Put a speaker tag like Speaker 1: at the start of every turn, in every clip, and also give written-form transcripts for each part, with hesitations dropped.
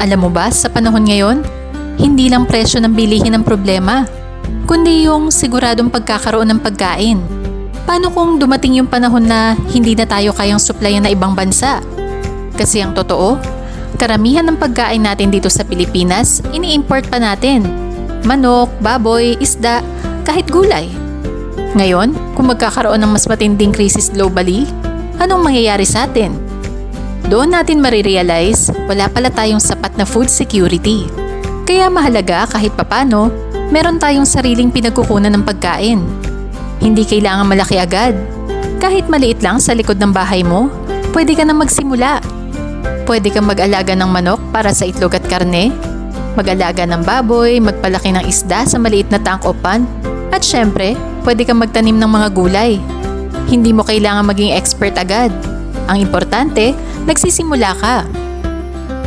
Speaker 1: Alam mo ba, sa panahon ngayon, hindi lang presyo ng bilihin ang problema, kundi yung siguradong pagkakaroon ng pagkain. Paano kung dumating yung panahon na hindi na tayo kayang supplyan na ibang bansa? Kasi ang totoo, karamihan ng pagkain natin dito sa Pilipinas, ini-import pa natin. Manok, baboy, isda, kahit gulay. Ngayon, kung magkakaroon ng mas matinding krisis globally, anong mangyayari sa atin? Doon natin marirealize, wala pala tayong sapat na food security. Kaya mahalaga kahit papano, meron tayong sariling pinagkukunan ng pagkain. Hindi kailangan malaki agad. Kahit maliit lang sa likod ng bahay mo, pwede ka na magsimula. Pwede kang mag-alaga ng manok para sa itlog at karne, mag-alaga ng baboy, magpalaki ng isda sa maliit na tank o pan, at syempre, pwede kang magtanim ng mga gulay. Hindi mo kailangan maging expert agad. Ang importante, nagsisimula ka.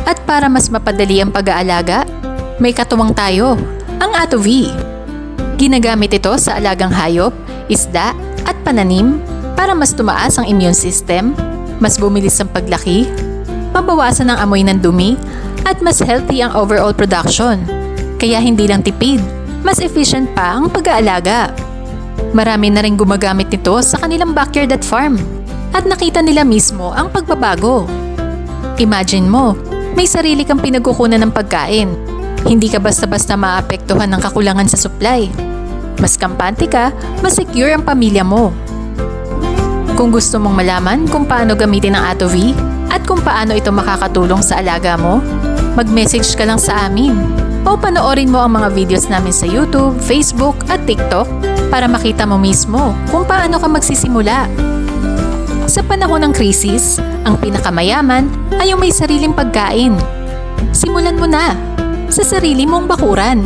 Speaker 1: At para mas mapadali ang pag-aalaga, may katuwang tayo, ang ATOV. Ginagamit ito sa alagang hayop, isda at pananim para mas tumaas ang immune system, mas bumilis ang paglaki, mabawasan ang amoy ng dumi, at mas healthy ang overall production. Kaya hindi lang tipid, mas efficient pa ang pag-aalaga. Marami na rin gumagamit nito sa kanilang backyard at farm. At nakita nila mismo ang pagbabago. Imagine mo, may sarili kang pinagkukunan ng pagkain. Hindi ka basta-basta maapektuhan ng kakulangan sa supply. Mas kampante ka, mas secure ang pamilya mo. Kung gusto mong malaman kung paano gamitin ang ATOV at kung paano ito makakatulong sa alaga mo, mag-message ka lang sa amin o panoorin mo ang mga videos namin sa YouTube, Facebook at TikTok para makita mo mismo kung paano ka magsisimula. Sa panahon ng krisis, ang pinakamayaman ay yung may sariling pagkain. Simulan mo na sa sarili mong bakuran.